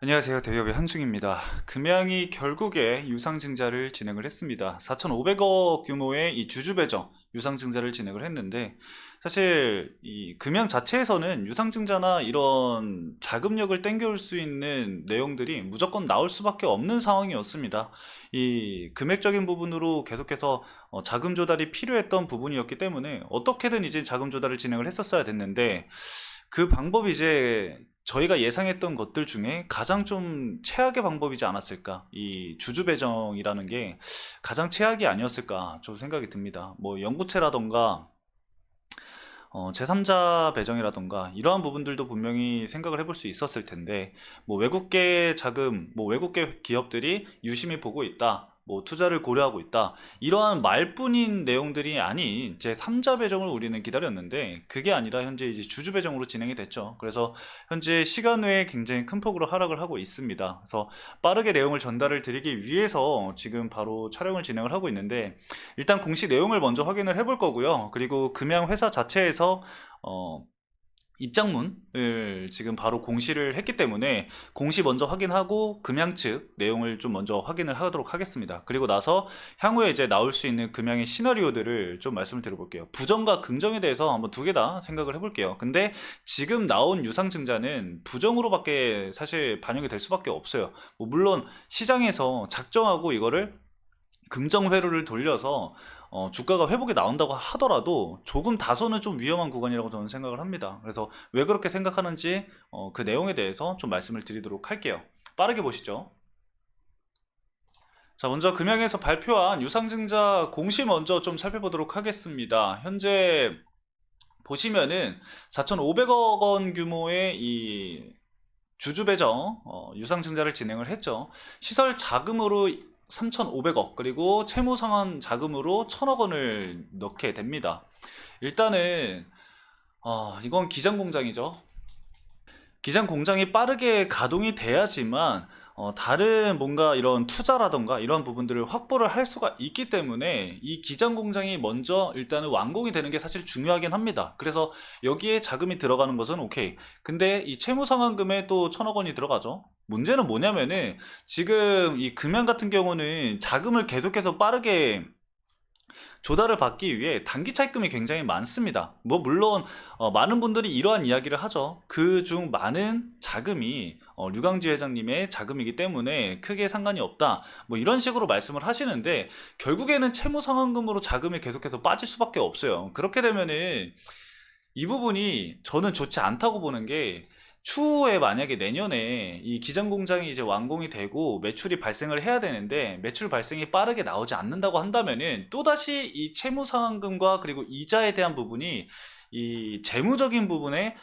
안녕하세요. 대기업의 한중입니다. 금양이 결국에 유상증자를 진행을 했습니다. 4,500억 규모의 이 주주배정 유상증자를 진행을 했는데, 사실 이 금양 자체에서는 유상증자나 이런 자금력을 땡겨올 수 있는 내용들이 무조건 나올 수밖에 없는 상황이었습니다. 이 금액적인 부분으로 계속해서 자금 조달이 필요했던 부분이었기 때문에 어떻게든 이제 자금 조달을 진행을 했었어야 됐는데, 그 방법이 이제 저희가 예상했던 것들 중에 가장 좀 최악의 방법이지 않았을까. 이 주주 배정이라는 게 가장 최악이 아니었을까 저 생각이 듭니다. 뭐 연구체라던가 제3자 배정이라던가 이러한 부분들도 분명히 생각을 해볼 수 있었을 텐데, 뭐 외국계 자금, 뭐 외국계 기업들이 유심히 보고 있다, 뭐 투자를 고려하고 있다, 이러한 말뿐인 내용들이 아닌 제3자 배정을 우리는 기다렸는데, 그게 아니라 현재 이제 주주 배정으로 진행이 됐죠. 그래서 현재 시간 외에 굉장히 큰 폭으로 하락을 하고 있습니다. 그래서 빠르게 내용을 전달을 드리기 위해서 지금 바로 촬영을 진행을 하고 있는데, 일단 공시 내용을 먼저 확인을 해볼 거고요. 그리고 금양 회사 자체에서 어, 입장문을 지금 바로 공시를 했기 때문에 공시 먼저 확인하고 금양 측 내용을 좀 먼저 확인을 하도록 하겠습니다. 그리고 나서 향후에 이제 나올 수 있는 금양의 시나리오들을 좀 말씀을 드려볼게요. 부정과 긍정에 대해서 한번 두 개 다 생각을 해볼게요. 근데 지금 나온 유상증자는 부정으로밖에 사실 반영이 될 수밖에 없어요. 뭐 물론 시장에서 작정하고 이거를 긍정 회로를 돌려서 주가가 회복이 나온다고 하더라도 조금 다소는 좀 위험한 구간이라고 저는 생각을 합니다. 그래서 왜 그렇게 생각하는지 그 내용에 대해서 좀 말씀을 드리도록 할게요. 빠르게 보시죠. 자, 먼저 금양에서 발표한 유상증자 공시 먼저 좀 살펴보도록 하겠습니다. 현재 보시면은 4,500억 원 규모의 이 주주 배정 유상증자를 진행을 했죠. 시설 자금으로 3,500억, 그리고 채무 상환 자금으로 1,000억 원을 넣게 됩니다. 일단은 이건 기장 공장이죠. 기장 공장이 빠르게 가동이 돼야지만 다른 뭔가 이런 투자라던가 이런 부분들을 확보를 할 수가 있기 때문에 이 기장 공장이 먼저 일단은 완공이 되는 게 사실 중요하긴 합니다. 그래서 여기에 자금이 들어가는 것은 오케이. 근데 이 채무 상환금에 또 1,000억 원이 들어가죠. 문제는 뭐냐면은 지금 이 금양 같은 경우는 자금을 계속해서 빠르게 조달을 받기 위해 단기 차입금이 굉장히 많습니다. 뭐 물론 많은 분들이 이러한 이야기를 하죠. 그 중 많은 자금이 류강지 회장님의 자금이기 때문에 크게 상관이 없다, 뭐 이런 식으로 말씀을 하시는데, 결국에는 채무 상환금으로 자금이 계속해서 빠질 수밖에 없어요. 그렇게 되면은 이 부분이 저는 좋지 않다고 보는 게, 추후에 만약에 내년에 이 기장 공장이 이제 완공이 되고 매출이 발생을 해야 되는데 매출 발생이 빠르게 나오지 않는다고 한다면은 또다시 이 채무 상환금과 그리고 이자에 대한 부분이 이 재무적인 부분에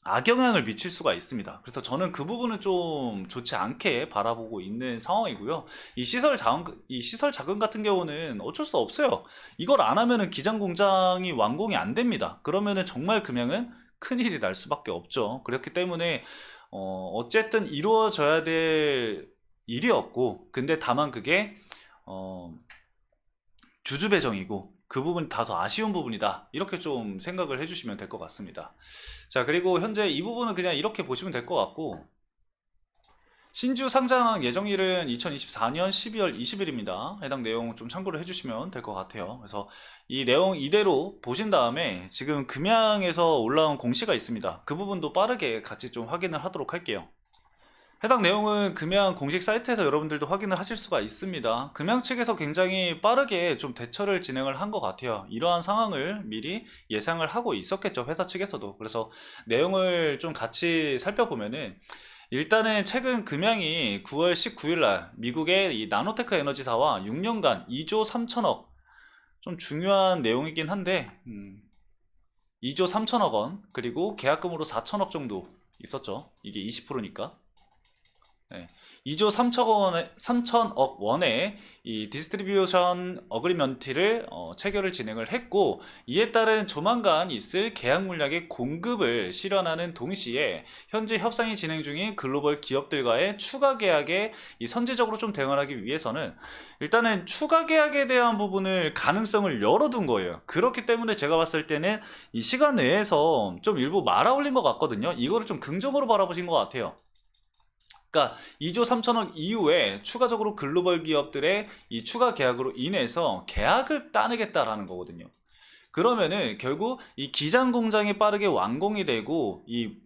악영향을 미칠 수가 있습니다. 그래서 저는 그 부분은 좀 좋지 않게 바라보고 있는 상황이고요. 이 시설 자금 같은 경우는 어쩔 수 없어요. 이걸 안 하면은 기장 공장이 완공이 안 됩니다. 그러면은 정말 금양은 큰일이 날 수밖에 없죠. 그렇기 때문에 어쨌든 이루어져야 될 일이었고, 근데 다만 그게 어, 주주 배정이고 그 부분이 다소 아쉬운 부분이다, 이렇게 좀 생각을 해주시면 될 것 같습니다. 자, 그리고 현재 이 부분은 그냥 이렇게 보시면 될 것 같고, 신주 상장 예정일은 2024년 12월 20일입니다. 해당 내용 좀 참고를 해주시면 될 것 같아요. 그래서 이 내용 이대로 보신 다음에 지금 금양에서 올라온 공시가 있습니다. 그 부분도 빠르게 같이 좀 확인을 하도록 할게요. 해당 내용은 금양 공식 사이트에서 여러분들도 확인을 하실 수가 있습니다. 금양 측에서 굉장히 빠르게 좀 대처를 진행을 한 것 같아요. 이러한 상황을 미리 예상을 하고 있었겠죠, 회사 측에서도. 그래서 내용을 좀 같이 살펴보면은, 일단은 최근 금양이 9월 19일 날 미국의 이 나노테크 에너지사와 6년간 2조 3천억, 좀 중요한 내용이긴 한데 2조 3천억 원, 그리고 계약금으로 4천억 정도 있었죠. 이게 20%니까. 네. 2조 3천억 원의 이 디스트리뷰션 어그리먼트를 체결을 진행을 했고, 이에 따른 조만간 있을 계약 물량의 공급을 실현하는 동시에 현재 협상이 진행 중인 글로벌 기업들과의 추가 계약에 이 선제적으로 좀 대응을 하기 위해서는 일단은 추가 계약에 대한 부분을 가능성을 열어둔 거예요. 그렇기 때문에 제가 봤을 때는 이 시간 내에서 좀 일부 말아올린 것 같거든요. 이거를 좀 긍정으로 바라보신 것 같아요. 그러니까 2조 3천억 이후에 추가적으로 글로벌 기업들의 이 추가 계약으로 인해서 계약을 따내겠다라는 거거든요. 그러면은 결국 이 기장 공장이 빠르게 완공이 되고 이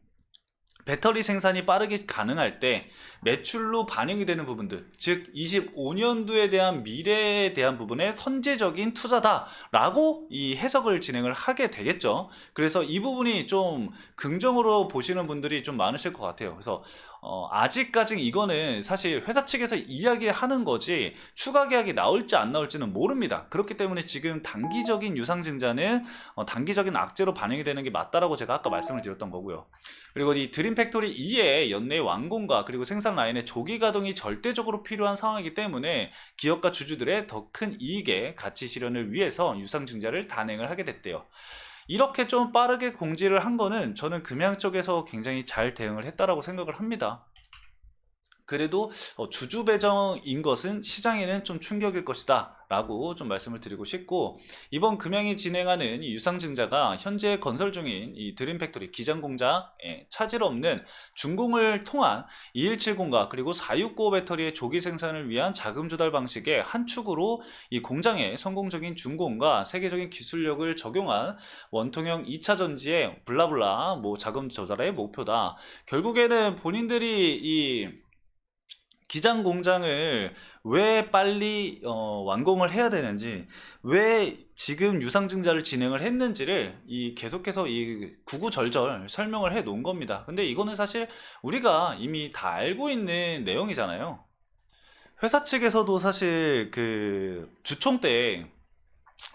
배터리 생산이 빠르게 가능할 때 매출로 반영이 되는 부분들, 즉 25년도에 대한 미래에 대한 부분에 선제적인 투자다라고 이 해석을 진행을 하게 되겠죠. 그래서 이 부분이 좀 긍정으로 보시는 분들이 좀 많으실 것 같아요. 그래서 아직까지 이거는 사실 회사 측에서 이야기하는 거지 추가 계약이 나올지 안 나올지는 모릅니다. 그렇기 때문에 지금 단기적인 유상증자는 단기적인 악재로 반영이 되는 게 맞다라고 제가 아까 말씀을 드렸던 거고요. 그리고 이 드림 팩토리 2의 연내 완공과 그리고 생산 라인의 조기 가동이 절대적으로 필요한 상황이기 때문에 기업과 주주들의 더 큰 이익의 가치 실현을 위해서 유상증자를 단행을 하게 됐대요. 이렇게 좀 빠르게 공지를 한 거는 저는 금양 쪽에서 굉장히 잘 대응을 했다라고 생각을 합니다. 그래도 주주 배정인 것은 시장에는 좀 충격일 것이다 라고 좀 말씀을 드리고 싶고, 이번 금양이 진행하는 이 유상증자가 현재 건설 중인 이 드림팩토리 기장공장에 차질 없는 준공을 통한 2170과 그리고 469 배터리의 조기 생산을 위한 자금 조달 방식의 한 축으로 이 공장의 성공적인 준공과 세계적인 기술력을 적용한 원통형 2차 전지의 블라블라 뭐 자금 조달의 목표다. 결국에는 본인들이 이 기장 공장을 왜 빨리 완공을 해야 되는지, 왜 지금 유상증자를 진행을 했는지를 이 계속해서 이 구구절절 설명을 해 놓은 겁니다. 근데 이거는 사실 우리가 이미 다 알고 있는 내용이잖아요. 회사 측에서도 사실 그 주총 때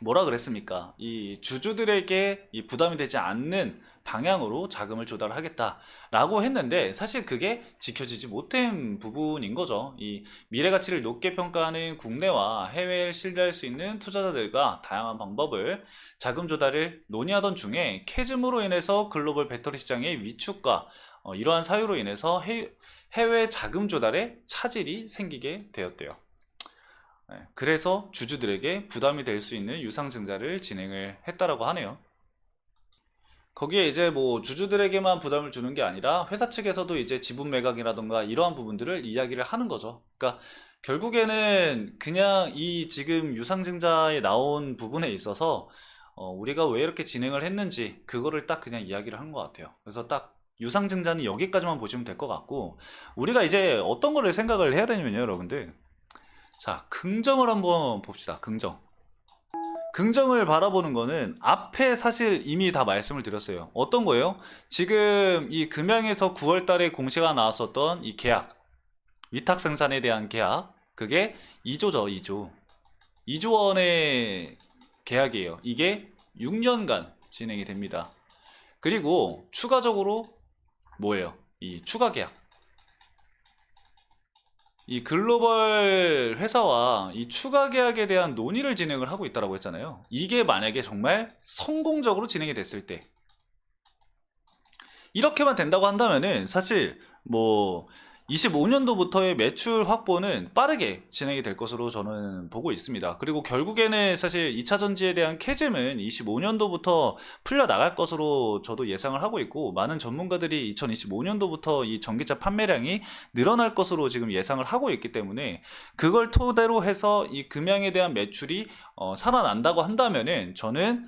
뭐라 그랬습니까? 이 주주들에게 이 부담이 되지 않는 방향으로 자금을 조달하겠다라고 했는데, 사실 그게 지켜지지 못한 부분인 거죠. 이 미래 가치를 높게 평가하는 국내와 해외에 신뢰할 수 있는 투자자들과 다양한 방법을 자금 조달을 논의하던 중에 캐즘으로 인해서 글로벌 배터리 시장의 위축과 이러한 사유로 인해서 해외 자금 조달에 차질이 생기게 되었대요. 그래서 주주들에게 부담이 될 수 있는 유상증자를 진행을 했다라고 하네요. 거기에 이제 뭐 주주들에게만 부담을 주는 게 아니라 회사 측에서도 이제 지분 매각이라던가 이러한 부분들을 이야기를 하는 거죠. 그러니까 결국에는 그냥 이 지금 유상증자에 나온 부분에 있어서 우리가 왜 이렇게 진행을 했는지 그거를 딱 그냥 이야기를 한 것 같아요. 그래서 딱 유상증자는 여기까지만 보시면 될 것 같고, 우리가 이제 어떤 거를 생각을 해야 되냐면요, 여러분들. 자, 긍정을 한번 봅시다. 긍정. 긍정을 바라보는 거는 앞에 사실 이미 다 말씀을 드렸어요. 어떤 거예요? 지금 이 금양에서 9월 달에 공시가 나왔었던 이 계약, 위탁 생산에 대한 계약, 그게 2조죠, 2조. 2조 원의 계약이에요. 이게 6년간 진행이 됩니다. 그리고 추가적으로 뭐예요? 이 추가 계약. 이 글로벌 회사와 이 추가 계약에 대한 논의를 진행을 하고 있다고 했잖아요. 이게 만약에 정말 성공적으로 진행이 됐을 때, 이렇게만 된다고 한다면은 사실 뭐 25년도부터의 매출 확보는 빠르게 진행이 될 것으로 저는 보고 있습니다. 그리고 결국에는 사실 2차 전지에 대한 캐즘은 25년도부터 풀려 나갈 것으로 저도 예상을 하고 있고, 많은 전문가들이 2025년도부터 이 전기차 판매량이 늘어날 것으로 지금 예상을 하고 있기 때문에, 그걸 토대로 해서 이 금양에 대한 매출이 살아난다고 한다면은 저는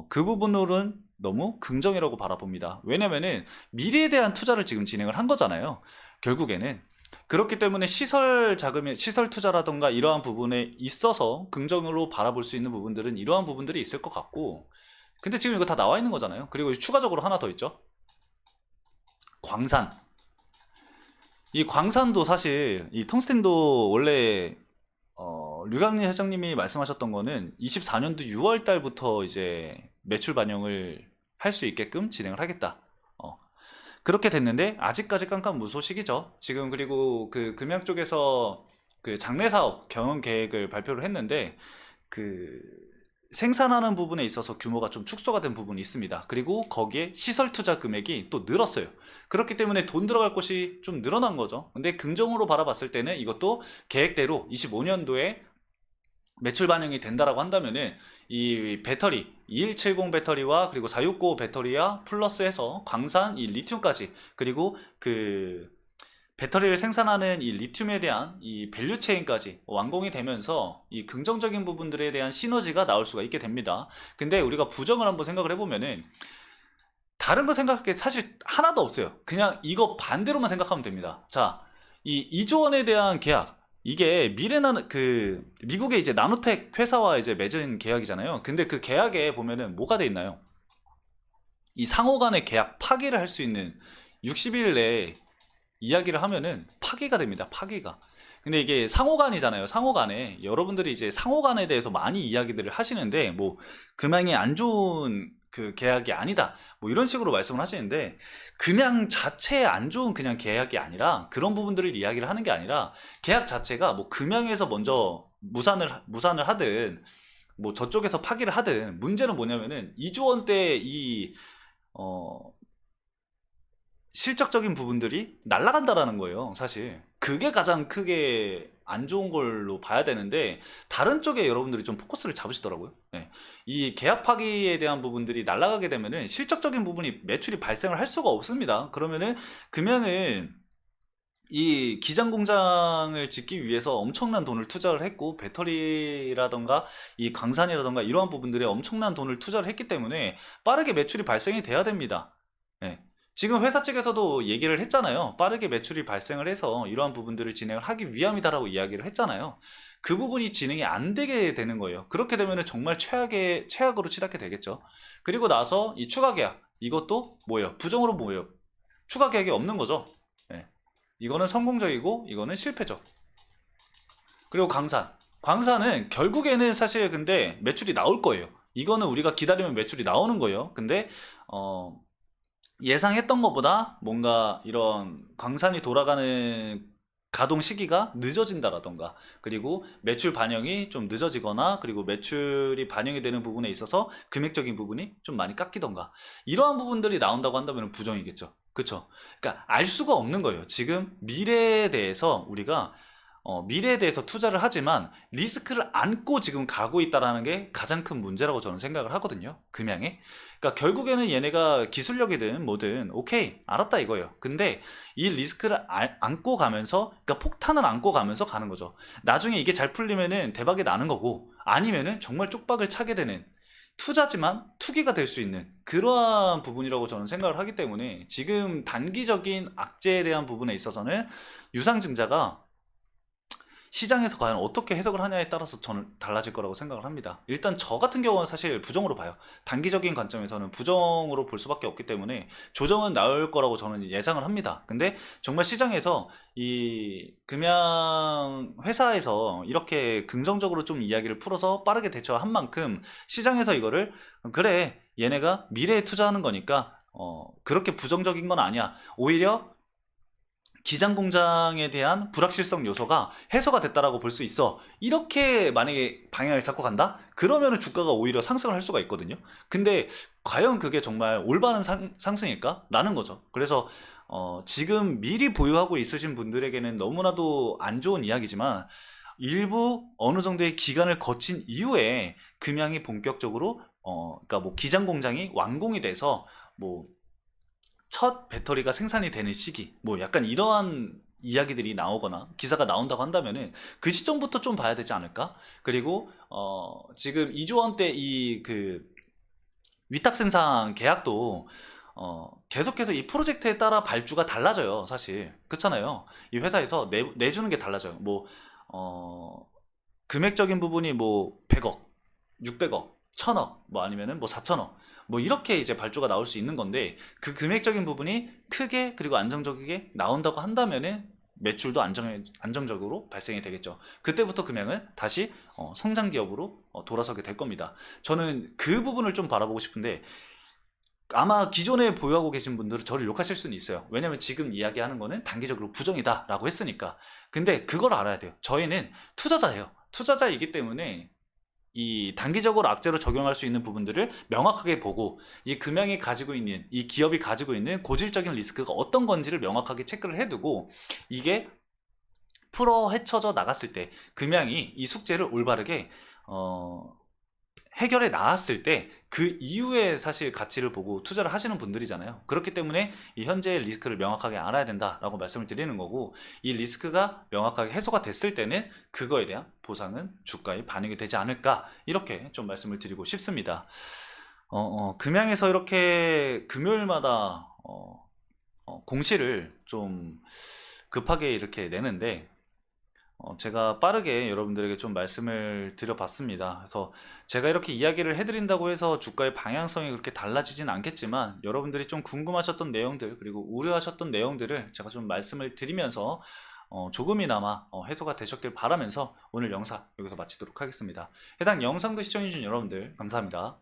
그 부분으로는 너무 긍정이라고 바라봅니다. 왜냐면은 미래에 대한 투자를 지금 진행을 한 거잖아요. 결국에는. 그렇기 때문에 시설 자금의 시설 투자라던가 이러한 부분에 있어서 긍정으로 바라볼 수 있는 부분들은 이러한 부분들이 있을 것 같고, 근데 지금 이거 다 나와 있는 거잖아요. 그리고 추가적으로 하나 더 있죠. 광산. 이 광산도 사실 이 텅스텐도 원래 류강민 회장님이 말씀하셨던 거는 24년도 6월 달부터 이제 매출 반영을 할 수 있게끔 진행을 하겠다. 그렇게 됐는데 아직까지 깜깜무소식이죠. 지금. 그리고 그 금양 쪽에서 그 장래 사업 경영 계획을 발표를 했는데, 그 생산하는 부분에 있어서 규모가 좀 축소가 된 부분이 있습니다. 그리고 거기에 시설 투자 금액이 또 늘었어요. 그렇기 때문에 돈 들어갈 곳이 좀 늘어난 거죠. 근데 긍정으로 바라봤을 때는 이것도 계획대로 25년도에 매출 반영이 된다라고 한다면은 이 배터리 2170 배터리와 그리고 469 배터리와 플러스해서 광산 이 리튬까지, 그리고 그 배터리를 생산하는 이 리튬에 대한 이 밸류 체인까지 완공이 되면서 이 긍정적인 부분들에 대한 시너지가 나올 수가 있게 됩니다. 근데 우리가 부정을 한번 생각을 해보면은 다른 거 생각할 게 사실 하나도 없어요. 그냥 이거 반대로만 생각하면 됩니다. 자, 이 2조 원에 대한 계약. 이게 미래나 미국의 이제 나노텍 회사와 이제 맺은 계약이잖아요. 근데 그 계약에 보면은 뭐가 돼 있나요? 이 상호 간의 계약 파기를 할 수 있는 60일 내에 이야기를 하면은 파기가 됩니다. 파기가. 근데 이게 상호간이잖아요. 상호간에 여러분들이 이제 상호간에 대해서 많이 이야기들을 하시는데 뭐 금양이 안 좋은 그 계약이 아니다. 뭐 이런 식으로 말씀을 하시는데 금양 자체에 안 좋은 그냥 계약이 아니라 그런 부분들을 이야기를 하는 게 아니라 계약 자체가 뭐 금양에서 먼저 무산을 하든 뭐 저쪽에서 파기를 하든 문제는 뭐냐면은 2조 원대 이 실적적인 부분들이 날아간다라는 거예요, 사실. 그게 가장 크게 안 좋은 걸로 봐야 되는데, 다른 쪽에 여러분들이 좀 포커스를 잡으시더라고요. 네. 이 계약 파기에 대한 부분들이 날아가게 되면은 실적적인 부분이 매출이 발생을 할 수가 없습니다. 그러면은 금양은 이 기장 공장을 짓기 위해서 엄청난 돈을 투자를 했고 배터리라던가 이 광산이라던가 이러한 부분들에 엄청난 돈을 투자를 했기 때문에 빠르게 매출이 발생이 돼야 됩니다. 네. 지금 회사 측에서도 얘기를 했잖아요. 빠르게 매출이 발생을 해서 이러한 부분들을 진행을 하기 위함이다라고 이야기를 했잖아요. 그 부분이 진행이 안 되게 되는 거예요. 그렇게 되면 정말 최악으로 치닫게 되겠죠. 그리고 나서 이 추가 계약 이것도 뭐예요? 부정으로 뭐예요? 추가 계약이 없는 거죠. 네. 이거는 성공적이고 이거는 실패죠. 그리고 광산은 결국에는 사실 근데 매출이 나올 거예요. 이거는 우리가 기다리면 매출이 나오는 거예요. 근데 예상했던 것보다 뭔가 이런 광산이 돌아가는 가동 시기가 늦어진다라던가 그리고 매출 반영이 좀 늦어지거나 그리고 매출이 반영이 되는 부분에 있어서 금액적인 부분이 좀 많이 깎이던가 이러한 부분들이 나온다고 한다면 부정이겠죠. 그쵸? 그러니까 알 수가 없는 거예요. 지금 미래에 대해서 우리가 미래에 대해서 투자를 하지만 리스크를 안고 지금 가고 있다라는 게 가장 큰 문제라고 저는 생각을 하거든요. 금양에. 그러니까 결국에는 얘네가 기술력이든 뭐든 오케이 알았다 이거예요. 근데 이 리스크를 안고 가면서 그러니까 폭탄을 안고 가면서 가는 거죠. 나중에 이게 잘 풀리면은 대박이 나는 거고 아니면은 정말 쪽박을 차게 되는 투자지만 투기가 될 수 있는 그러한 부분이라고 저는 생각을 하기 때문에 지금 단기적인 악재에 대한 부분에 있어서는 유상증자가 시장에서 과연 어떻게 해석을 하냐에 따라서 저는 달라질 거라고 생각을 합니다. 일단 저 같은 경우는 사실 부정으로 봐요. 단기적인 관점에서는 부정으로 볼 수밖에 없기 때문에 조정은 나올 거라고 저는 예상을 합니다. 근데 정말 시장에서 이 금양 회사에서 이렇게 긍정적으로 좀 이야기를 풀어서 빠르게 대처한 만큼 시장에서 이거를 그래 얘네가 미래에 투자하는 거니까 그렇게 부정적인 건 아니야. 오히려 기장 공장에 대한 불확실성 요소가 해소가 됐다라고 볼 수 있어. 이렇게 만약에 방향을 잡고 간다? 그러면 주가가 오히려 상승을 할 수가 있거든요. 근데 과연 그게 정말 올바른 상승일까? 라는 거죠. 그래서 지금 미리 보유하고 있으신 분들에게는 너무나도 안 좋은 이야기지만 일부 어느 정도의 기간을 거친 이후에 금양이 본격적으로 그러니까 뭐 기장 공장이 완공이 돼서 뭐 첫 배터리가 생산이 되는 시기 뭐 약간 이러한 이야기들이 나오거나 기사가 나온다고 한다면은 그 시점부터 좀 봐야 되지 않을까? 그리고 지금 2조 원대 이 그 위탁 생산 계약도 계속해서 이 프로젝트에 따라 발주가 달라져요, 사실. 그렇잖아요. 이 회사에서 내주는 게 달라져요. 뭐 금액적인 부분이 뭐 100억, 600억, 1000억, 뭐 아니면은 뭐 4000억 뭐 이렇게 이제 발주가 나올 수 있는 건데 그 금액적인 부분이 크게 그리고 안정적이게 나온다고 한다면은 매출도 안정적으로 발생이 되겠죠. 그때부터 금액은 다시 성장 기업으로 돌아서게 될 겁니다. 저는 그 부분을 좀 바라보고 싶은데 아마 기존에 보유하고 계신 분들은 저를 욕하실 수는 있어요. 왜냐면 지금 이야기하는 거는 단기적으로 부정이다 라고 했으니까. 근데 그걸 알아야 돼요. 저희는 투자자예요. 투자자이기 때문에 이 단기적으로 악재로 적용할 수 있는 부분들을 명확하게 보고 이 금양이 가지고 있는 이 기업이 가지고 있는 고질적인 리스크가 어떤 건지를 명확하게 체크를 해두고 이게 풀어 헤쳐져 나갔을 때 금양이 이 숙제를 올바르게 해결해 나왔을 때 그 이후에 사실 가치를 보고 투자를 하시는 분들이잖아요. 그렇기 때문에 이 현재의 리스크를 명확하게 알아야 된다라고 말씀을 드리는 거고, 이 리스크가 명확하게 해소가 됐을 때는 그거에 대한 보상은 주가에 반영이 되지 않을까, 이렇게 좀 말씀을 드리고 싶습니다. 금양에서 이렇게 금요일마다 공시를 좀 급하게 이렇게 내는데, 제가 빠르게 여러분들에게 좀 말씀을 드려봤습니다. 그래서 제가 이렇게 이야기를 해드린다고 해서 주가의 방향성이 그렇게 달라지진 않겠지만, 여러분들이 좀 궁금하셨던 내용들, 그리고 우려하셨던 내용들을 제가 좀 말씀을 드리면서 조금이나마 해소가 되셨길 바라면서 오늘 영상 여기서 마치도록 하겠습니다. 해당 영상도 시청해주신 여러분들 감사합니다.